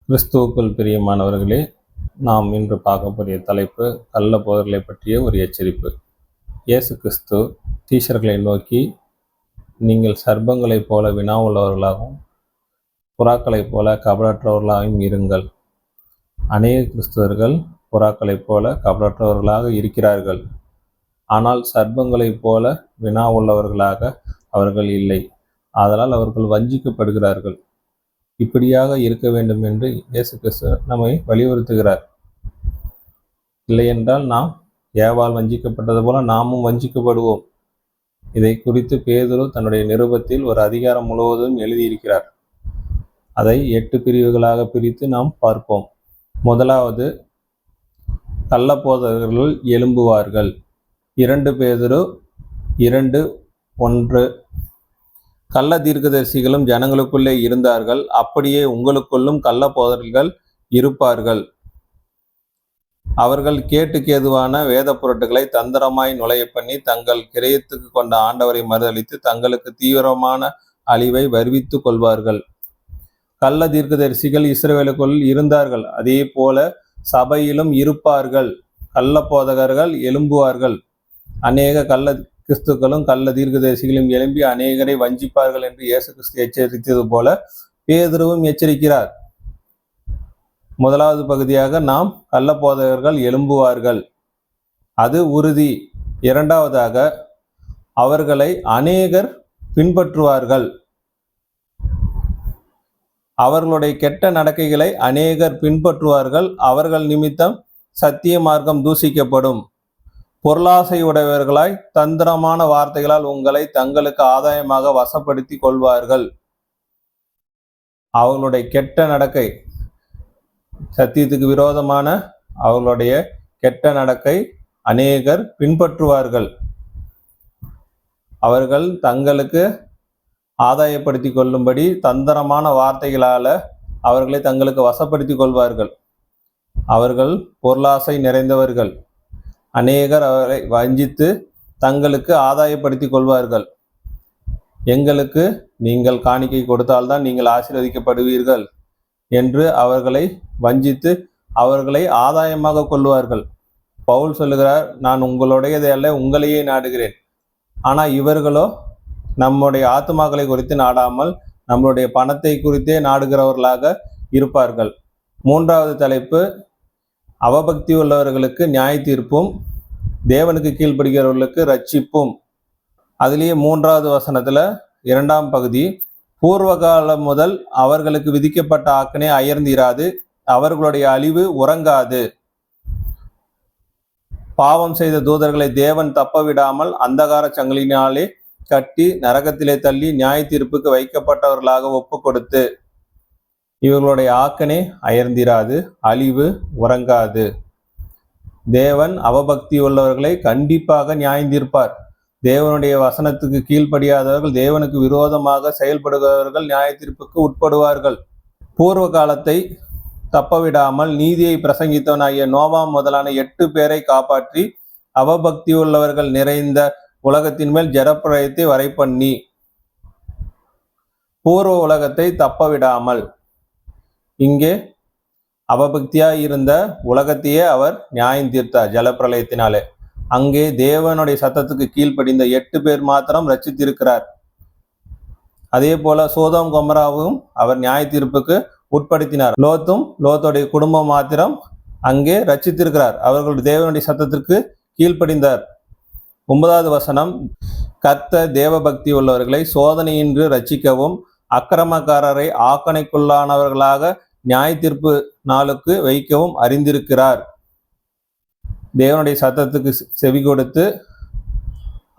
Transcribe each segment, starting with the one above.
கிறிஸ்துவுக்குள் பிரியமானவர்களே, நாம் இன்று பார்க்கக்கூடிய தலைப்பு கள்ள போதர்களை பற்றிய ஒரு எச்சரிப்பு. இயேசு கிறிஸ்து சீஷர்களை நோக்கி, நீங்கள் சர்ப்பங்களைப் போல வினா உள்ளவர்களாகவும் புறாக்களைப் போல கபடற்றவர்களாகவும் இருங்கள். அநேக கிறிஸ்தவர்கள் புறாக்களைப் போல கபடற்றவர்களாக இருக்கிறார்கள். ஆனால் சர்ப்பங்களைப் போல வினா உள்ளவர்களாக அவர்கள் இல்லை. ஆதலால் அவர்கள் வஞ்சிக்கப்படுகிறார்கள். இப்படியாக இருக்க வேண்டும் என்று இயேசு கிறிஸ்து நம்மை வலியுறுத்துகிறார். இல்லையென்றால் நாம் ஏவாள் வஞ்சிக்கப்பட்டது போல நாமும் வஞ்சிக்கப்படுவோம். இதை குறித்து பேதுரு தன்னுடைய நிருபத்தில் ஒரு அதிகாரம் முழுவதும் எழுதியிருக்கிறார். அதை 8 பிரிவுகளாக பிரித்து நாம் பார்ப்போம். முதலாவது, கள்ளப்போதகர்கள் எழும்புவார்கள். 2 பேதுரு 2:1. கள்ள தீர்க்கதரிசிகளும் ஜனங்களுக்குள்ளே இருந்தார்கள், அப்படியே உங்களுக்குள்ளும் கள்ள போதகர்கள் இருப்பார்கள். அவர்கள் கேட்டுக்கேதுவான வேத பொருட்களை தந்திரமாய் நுழைய பண்ணி தங்கள் கிரயத்துக்கு கொண்ட ஆண்டவரை மறுதலித்து தங்களுக்கு தீவிரமான அழிவை வருவித்து கொள்வார்கள். கள்ள தீர்க்கதரிசிகள் இஸ்ரவேலுக்குள் இருந்தார்கள், அதே போல சபையிலும் இருப்பார்கள். கள்ள போதகர்கள் எழும்புவார்கள். அநேக கள்ள கிறிஸ்துக்களும் கள்ள தீர்க்கதரிசிகளும் எழும்பி அநேகரை வஞ்சிப்பார்கள் என்று இயேசு கிறிஸ்து எச்சரித்தது போல பேதுருவும் எச்சரிக்கிறார். முதலாவது பகுதியாக நாம் கள்ள போதகர்கள் எழும்புவார்கள், அது உறுதி. இரண்டாவதாக, அவர்களை அநேகர் பின்பற்றுவார்கள். அவர்களுடைய கெட்ட நடக்கைகளை அநேகர் பின்பற்றுவார்கள். அவர்கள் நிமித்தம் சத்திய மார்க்கம் தூசிக்கப்படும். பொருளாசையுடையவர்களாய் தந்திரமான வார்த்தைகளால் உங்களை தங்களுக்கு ஆதாயமாக வசப்படுத்தி கொள்வார்கள். அவர்களுடைய கெட்ட நடக்கை, சத்தியத்துக்கு விரோதமான அவர்களுடைய கெட்ட நடக்கை அநேகர் பின்பற்றுவார்கள். அவர்கள் தங்களுக்கு ஆதாயப்படுத்தி கொள்ளும்படி தந்திரமான வார்த்தைகளால அவர்களை தங்களுக்கு வசப்படுத்தி கொள்வார்கள். அவர்கள் பொருளாசை நிறைந்தவர்கள். அநேகர் அவரை வஞ்சித்து தங்களுக்கு ஆதாயப்படுத்தி கொள்வார்கள். எங்களுக்கு நீங்கள் காணிக்கை கொடுத்தால்தான் நீங்கள் ஆசீர்வதிக்கப்படுவீர்கள் என்று அவர்களை வஞ்சித்து அவர்களை ஆதாயமாக கொள்வார்கள். பவுல் சொல்லுகிறார், நான் உங்களுடையதை அல்ல உங்களையே நாடுகிறேன். ஆனால் இவர்களோ நம்முடைய ஆத்துமாக்களை குறித்து நாடாமல் நம்மளுடைய பணத்தை குறித்தே நாடுகிறவர்களாக இருப்பார்கள். மூன்றாவது தலைப்பு, அவபக்தி உள்ளவர்களுக்கு நியாய தீர்ப்பும் தேவனுக்கு கீழ்ப்படுகிறவர்களுக்கு ரட்சிப்பும். அதிலேயே 3வது வசனத்துல 2ஆம் பகுதி, பூர்வ காலம் முதல் அவர்களுக்கு விதிக்கப்பட்ட ஆக்கினை அயர்ந்திராது, அவர்களுடைய அழிவு உறங்காது. பாவம் செய்த தூதர்களை தேவன் தப்ப விடாமல் அந்தகார சங்கிலினாலே கட்டி நரகத்திலே தள்ளி நியாய தீர்ப்புக்கு வைக்கப்பட்டவர்களாக ஒப்பு கொடுத்து, இவர்களுடைய ஆக்கனே அயர்ந்திராது, அழிவு உறங்காது. தேவன் அவபக்தி உள்ளவர்களை கண்டிப்பாக நியாயந்தீர்ப்பார். தேவனுடைய வசனத்துக்கு கீழ்ப்படியாதவர்கள், தேவனுக்கு விரோதமாக செயல்படுபவர்கள் நியாய தீர்ப்புக்கு உட்படுவார்கள். பூர்வ காலத்தை தப்பவிடாமல் நீதியை பிரசங்கித்தவனாகிய நோவாம் முதலான 8 பேரை காப்பாற்றி அவபக்தி உள்ளவர்கள் நிறைந்த உலகத்தின் மேல் ஜலப்பிரளயத்தை வரைப்பண்ணி, பூர்வ உலகத்தை தப்பவிடாமல், இங்கே அவபக்தியாய் இருந்த உலகத்தையே அவர் நியாயம் தீர்த்தார் ஜலப்பிரளயத்தினாலே. அங்கே தேவனுடைய சத்தத்துக்கு கீழ்ப்படிந்த 8 பேர் மாத்திரம் ரட்சித்திருக்கிறார். அதே போல சோதோம் கொமராவும் அவர் நியாய தீர்ப்புக்கு உட்படுத்தினார். லோத்துடைய குடும்பம் மாத்திரம் அங்கே ரட்சித்திருக்கிறார். அவர்கள் தேவனுடைய சத்தத்திற்கு கீழ்ப்படிந்தார். 9வது வசனம், கர்த்தர் தேவபக்தி உள்ளவர்களை சோதனையின்றி ரட்சிக்கவும் அக்கிரமக்காரரை ஆக்கணைக்குள்ளானவர்களாக நியாய தீர்ப்பு நாளுக்கு வைக்கவும் அறிந்திருக்கிறார். தேவனுடைய சத்தத்துக்கு செவி கொடுத்து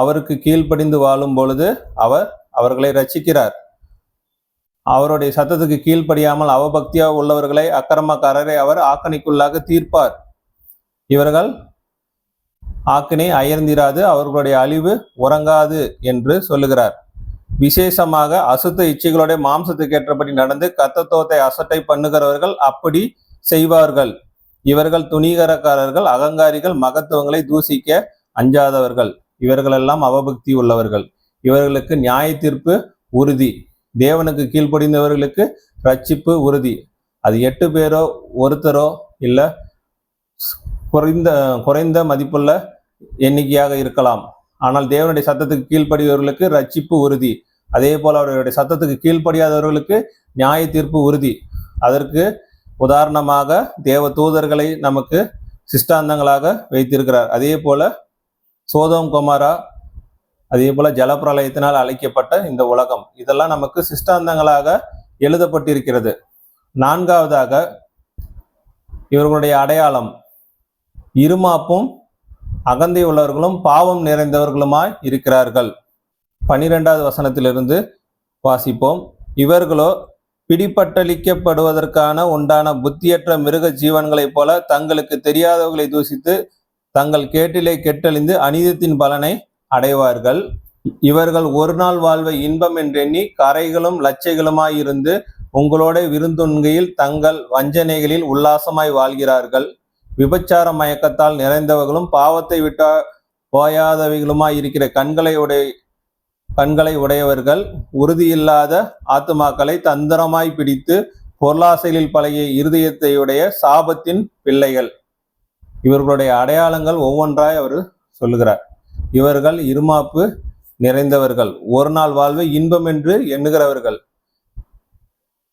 அவருக்கு கீழ்ப்படிந்து வாழும் பொழுது அவர் அவர்களை ரட்சிக்கிறார். அவருடைய சத்தத்துக்கு கீழ்ப்படியாமல் அவபக்தியா உள்ளவர்களை, அக்கிரமக்காரரை அவர் ஆக்கணைக்குள்ளாக தீர்ப்பார். இவர்கள் ஆக்கினை அயர்ந்திராது, அவர்களுடைய அழிவு உறங்காது என்று சொல்லுகிறார். விசேஷமாக அசுத்த இச்சைகளுடைய மாம்சத்துக்கு ஏற்றபடி நடந்து கர்த்தத்துவத்தை அசட்டை பண்ணுகிறவர்கள் அப்படி செய்வார்கள். இவர்கள் துணிகரக்காரர்கள், அகங்காரிகள், மகத்துவங்களை தூசிக்க அஞ்சாதவர்கள். இவர்களெல்லாம் அவபக்தி உள்ளவர்கள். இவர்களுக்கு நியாய தீர்ப்பு உறுதி. தேவனுக்கு கீழ்ப்படிந்தவர்களுக்கு ரட்சிப்பு உறுதி. அது 8 பேரோ ஒருத்தரோ இல்லை குறைந்த மதிப்புள்ள எண்ணிக்கையாக இருக்கலாம். ஆனால் தேவனுடைய சத்தத்துக்கு கீழ்ப்படியவர்களுக்கு ரட்சிப்பு உறுதி. அதே போல அவருடைய சத்தத்துக்கு கீழ்ப்படியாதவர்களுக்கு நியாய தீர்ப்பு உறுதி. அதற்கு உதாரணமாக தேவ தூதர்களை நமக்கு சிஷ்டாந்தங்களாக வைத்திருக்கிறார். அதே போல சோதோம் கொமாரா, அதே போல ஜலப்பிரளயத்தினால் அழைக்கப்பட்ட இந்த உலகம், இதெல்லாம் நமக்கு சிஷ்டாந்தங்களாக எழுதப்பட்டிருக்கிறது. 4வதாக இவர்களுடைய அடையாளம் இருமாப்பும் அகந்தை உள்ளவர்களும் பாவம் நிறைந்தவர்களுமாய் இருக்கிறார்கள். 12வது வசனத்திலிருந்து வாசிப்போம். இவர்களோ பிடிப்பட்டளிக்கப்படுவதற்கான உண்டான புத்தியற்ற மிருக ஜீவன்களைப் போல தங்களுக்கு தெரியாதவர்களை தூசித்து தங்கள் கேட்டிலே கெட்டழிந்து அநீதத்தின் பலனை அடைவார்கள். இவர்கள் ஒரு நாள் வாழ்வை இன்பம் என்றெண்ணி கரைகளும் லட்சைகளுமாயிருந்து உங்களோட விருந்துண்கையில் தங்கள் வஞ்சனைகளில் உல்லாசமாய் வாழ்கிறார்கள். விபச்சார மயக்கத்தால் நிறைந்தவர்களும் பாவத்தை விட்டா ஓயாதவைகளுமாய் இருக்கிற கண்களை உடையவர்கள் உறுதியில்லாத ஆத்துமாக்களை தந்திரமாய் பிடித்து பொருளாசைகளில் பழகிய இருதயத்தையுடைய சாபத்தின் பிள்ளைகள். இவர்களுடைய அடையாளங்கள் ஒவ்வொன்றாய் அவர் சொல்லுகிறார். இவர்கள் இருமாப்பு நிறைந்தவர்கள், ஒரு நாள் வாழ்வை இன்பம் என்று எண்ணுகிறவர்கள்.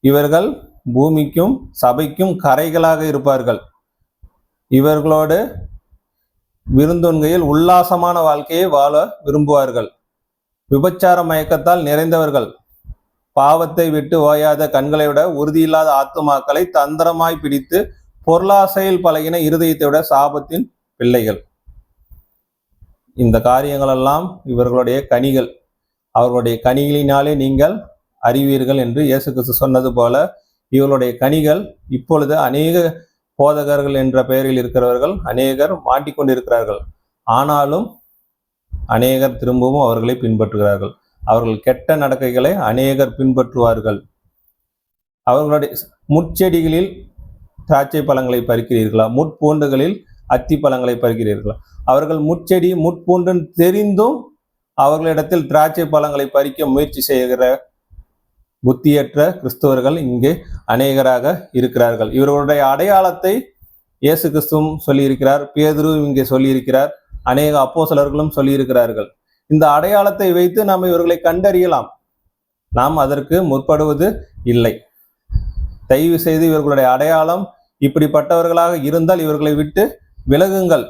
இவர்கள் பூமிக்கும் சபைக்கும் கரைகளாக இருப்பார்கள். இவர்களோடு விருந்தொன்கையில் உல்லாசமான வாழ்க்கையை வாழ விரும்புவார்கள். விபச்சார மயக்கத்தால் நிறைந்தவர்கள், பாவத்தை விட்டு ஓயாத கண்களை விட உறுதியில்லாத ஆத்துமாக்களை தந்திரமாய் பிடித்து பொருளாசையில் பழகின இருதயத்தை விட சாபத்தின் பிள்ளைகள். இந்த காரியங்களெல்லாம் இவர்களுடைய கனிகள். அவர்களுடைய கனிகளினாலே நீங்கள் அறிவீர்கள் என்று இயேசு கிறிஸ்து சொன்னது போல இவர்களுடைய கனிகள் இப்பொழுது அநேக போதகர்கள் என்ற பெயரில் இருக்கிறவர்கள் அநேகர் மாட்டிக்கொண்டிருக்கிறார்கள். ஆனாலும் அநேகர் திரும்பவும் அவர்களை பின்பற்றுகிறார்கள். அவர்கள் கெட்ட நடக்கைகளை அநேகர் பின்பற்றுவார்கள். அவர்களுடைய முட்செடிகளில் திராட்சை பழங்களை பறிக்கிறீர்களா? முட்பூண்டுகளில் அத்தி பழங்களை பறிக்கிறீர்களா? அவர்கள் முட்செடி முட்பூண்டுன்னு தெரிந்தும் அவர்களிடத்தில் திராட்சை பழங்களை பறிக்க முயற்சி செய்கிற புத்தியற்ற கிறிஸ்தவர்கள் இங்கே அநேகராக இருக்கிறார்கள். இவர்களுடைய அடையாளத்தை இயேசு கிறிஸ்துவும் சொல்லியிருக்கிறார், பேதுரு இங்கே சொல்லியிருக்கிறார், அநேக அப்போஸ்தலர்களும் சொல்லியிருக்கிறார்கள். இந்த அடையாளத்தை வைத்து நாம் இவர்களை கண்டறியலாம். நாம் அதற்கு முற்படுவது இல்லை. தயவு செய்து இவர்களுடைய அடையாளம் இப்படிப்பட்டவர்களாக இருந்தால் இவர்களை விட்டு விலகுங்கள்.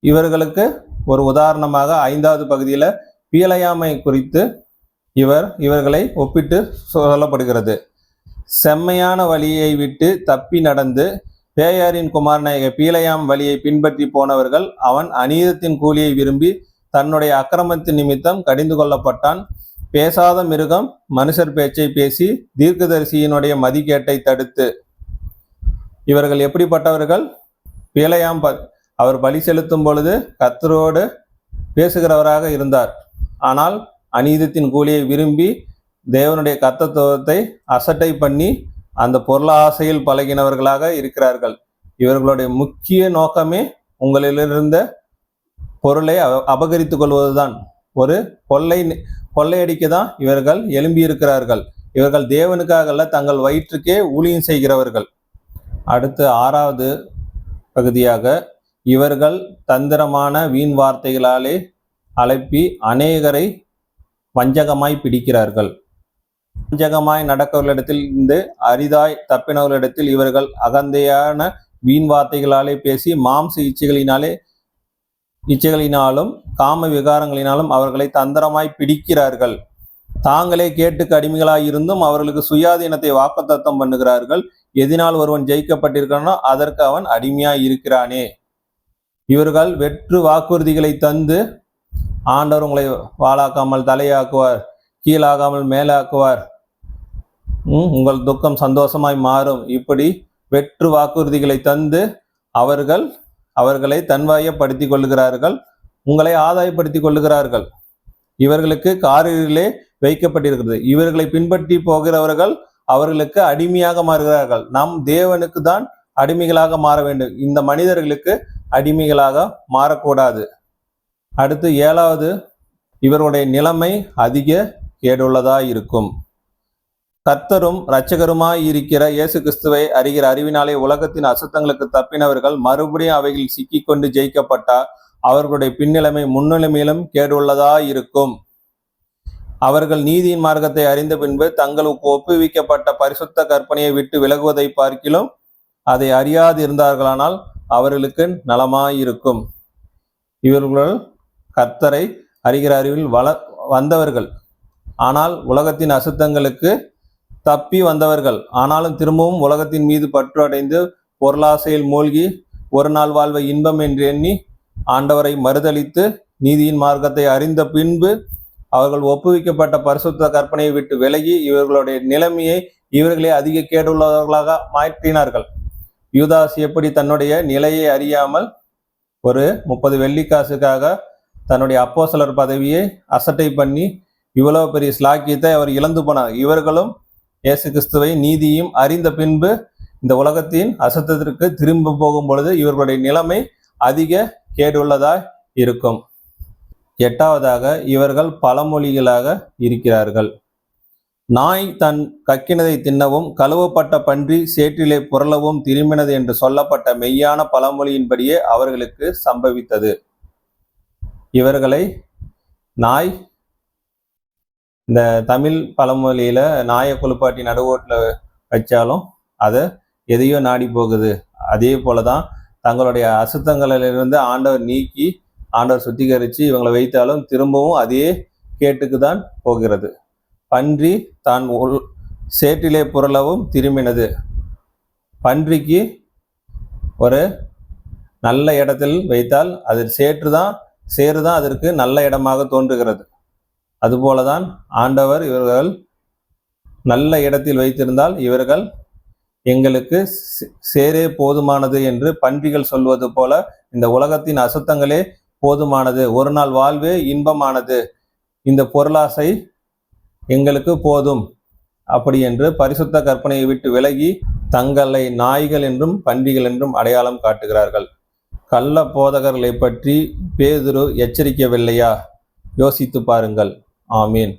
இவர்களுக்கு ஒரு உதாரணமாக 5வது பகுதியில் பீலையாமை குறித்து இவர்களை ஒப்பிட்டு சொல்லப்படுகிறது. செம்மையான வழியை விட்டு தப்பி நடந்து பேயாரின் குமாரனாகிய பீலையாம் வழியை பின்பற்றி போனவர்கள். அவன் அநீதத்தின் கூலியை விரும்பி தன்னுடைய அக்கிரமத்தின் நிமித்தம் கடிந்து கொள்ளப்பட்டான். பேசாத மிருகம் மனுஷர் பேச்சை பேசி தீர்க்கதரிசியினுடைய மதிக்கேட்டை தடுத்து. இவர்கள் எப்படிப்பட்டவர்கள்? பீலையாம் அவர் பலி செலுத்தும் பொழுது கர்த்தரோடு பேசுகிறவராக இருந்தார். ஆனால் அநீதத்தின் கூலியை விரும்பி தேவனுடைய கர்த்தத்துவத்தை அசட்டை பண்ணி அந்த பொருளாசையில் பழகினவர்களாக இருக்கிறார்கள். இவர்களுடைய முக்கிய நோக்கமே உங்களிலிருந்த பொருளை அபகரித்து கொள்வதுதான். ஒரு கொள்ளையடிக்க தான் இவர்கள் எழும்பி இருக்கிறார்கள். இவர்கள் தேவனுக்காக அல்ல, தங்கள் வயிற்றுக்கே ஊழியம் செய்கிறவர்கள். அடுத்து 6வது பகுதியாக இவர்கள் தந்திரமான வீண் வார்த்தைகளாலே அழைப்பி அநேகரை வஞ்சகமாய் பிடிக்கிறார்கள். வஞ்சகமாய் நடக்கவர்களிடத்தில் இருந்து அரிதாய் தப்பினவர்களிடத்தில் இவர்கள் அகந்தையான வீண் வார்த்தைகளாலே பேசி மாம்ச இச்சைகளினாலும் காம விகாரங்களினாலும் அவர்களை தந்திரமாய் பிடிக்கிறார்கள். தாங்களே கேட்டுக்கு அடிமைகளாயிருந்தும் அவர்களுக்கு சுயாதீனத்தை வாக்குத்தத்தம் பண்ணுகிறார்கள். எதினால் ஒருவன் ஜெயிக்கப்பட்டிருக்கிறானோ அதற்கு அவன் அடிமையாய் இருக்கிறானே. இவர்கள் வெற்று வாக்குறுதிகளை தந்து ஆண்டவர் உங்களை வாளாக்காமல் தலையாக்குவார், கீழாகாமல் மேலாக்குவார், உங்கள் துக்கம் சந்தோஷமாய் மாறும், இப்படி வெற்று வாக்குறுதிகளை தந்து அவர்களை தன்வாயப்படுத்தி கொள்ளுகிறார்கள், உங்களை ஆதாயப்படுத்தி கொள்ளுகிறார்கள். இவர்களுக்கு காரிலே வைக்கப்பட்டிருக்கிறது. இவர்களை பின்பற்றி போகிறவர்கள் அவர்களுக்கு அடிமையாக மாறுகிறார்கள். நாம் தேவனுக்கு தான் அடிமைகளாக மாற வேண்டும். இந்த மனிதர்களுக்கு அடிமைகளாக மாறக்கூடாது. அடுத்து 7வது, இவருடைய நிலைமை அதிக கேடுள்ளதாக இருக்கும். கர்த்தரும் இரட்சகருமாய் இருக்கிற இயேசு கிறிஸ்துவை அறிகிற அறிவினாலே உலகத்தின் அசுத்தங்களுக்கு தப்பினவர்கள் மறுபடியும் அவைகளில் சிக்கிக்கொண்டு ஜெயிக்கப்பட்டால் அவர்களுடைய பின்னிலைமை முன்னிலைமையிலும் கேடுள்ளதாயிருக்கும். அவர்கள் நீதியின் மார்க்கத்தை அறிந்த பின்பு தங்களுக்கு ஒப்புவிக்கப்பட்ட பரிசுத்த கற்பனையை விட்டு விலகுவதை பார்க்கிலும் அதை அறியாது இருந்தார்களானால் அவர்களுக்கு நலமாயிருக்கும். இவர்கள் கர்த்தரை அறிகிற அறிவில் வந்தவர்கள், ஆனால் உலகத்தின் அசுத்தங்களுக்கு தப்பி வந்தவர்கள். ஆனாலும் திரும்பவும் உலகத்தின் மீது பற்று அடைந்து பொருளாசையில் மூழ்கி ஒரு நாள் வாழ்வை இன்பம் என்று எண்ணி ஆண்டவரை மறுதலித்து நீதியின் மார்க்கத்தை அறிந்த பின்பு அவர்கள் ஒப்புவிக்கப்பட்ட பரிசுத்த கற்பனையை விட்டு விலகி இவர்களுடைய நிலைமையை இவர்களே அதிக கேடுள்ளவர்களாக மாற்றினார்கள். யூதாஸ் எப்படி தன்னுடைய நிலையை அறியாமல் ஒரு 30 வெள்ளிக்காசுக்காக தன்னுடைய அப்போஸ்தலர் பதவியை அசட்டை பண்ணி இவ்வளவு பெரிய ஸ்லாக்கியத்தை அவர் இழந்து போனார். இவர்களும் இயேசு கிறிஸ்துவை நீதியும் அறிந்த பின்பு இந்த உலகத்தின் அசுத்தத்திற்கு திரும்ப போகும் பொழுது இவர்களுடைய நிலைமை அதிக கேடுள்ளதாய் இருக்கும். 8வதாக, இவர்கள் பழமொழிகளாக இருக்கிறார்கள். நாய் தன் கக்கினதை தின்னவும் கழுவப்பட்ட பன்றி சேற்றிலே புரளவும் திரும்பினது என்று சொல்லப்பட்ட மெய்யான பழமொழியின்படியே அவர்களுக்கு சம்பவித்தது. இவர்களை நாய், இந்த தமிழ் பழமொழியில நாயை குளிப்பாட்டி நடுவோட்டில் வச்சாலும் அதை எதையோ நாடி போகுது. அதே போலதான் தங்களுடைய அசுத்தங்களிலிருந்து ஆண்டவர் நீக்கி ஆண்டவர் சுத்திகரித்து இவங்களை வைத்தாலும் திரும்பவும் அதே கேட்டுக்கு தான் போகிறது. பன்றி தான் சேற்றிலே புரளவும் திரும்பினது. பன்றிக்கு ஒரு நல்ல இடத்தில் வைத்தால் அது சேறுதான் அதற்கு நல்ல இடமாக தோன்றுகிறது. அதுபோலதான் ஆண்டவர் இவர்கள் நல்ல இடத்தில் வைத்திருந்தால் இவர்கள் எங்களுக்கு சேரே போதுமானது என்று பன்றிகள் சொல்வது போல இந்த உலகத்தின் அசுத்தங்களே போதுமானது, ஒரு நாள் வாழ்வே இன்பமானது, இந்த பொருளாசை எங்களுக்கு போதும் அப்படி என்று பரிசுத்த கற்பனையை விட்டு விலகி தங்களை நாய்கள் என்றும் பன்றிகள் என்றும் அடையாளம் காட்டுகிறார்கள். கள்ள போதகர்களை பற்றி பேதுரு எச்சரிக்கவில்லையா? யோசித்து பாருங்கள். ஆமீன்.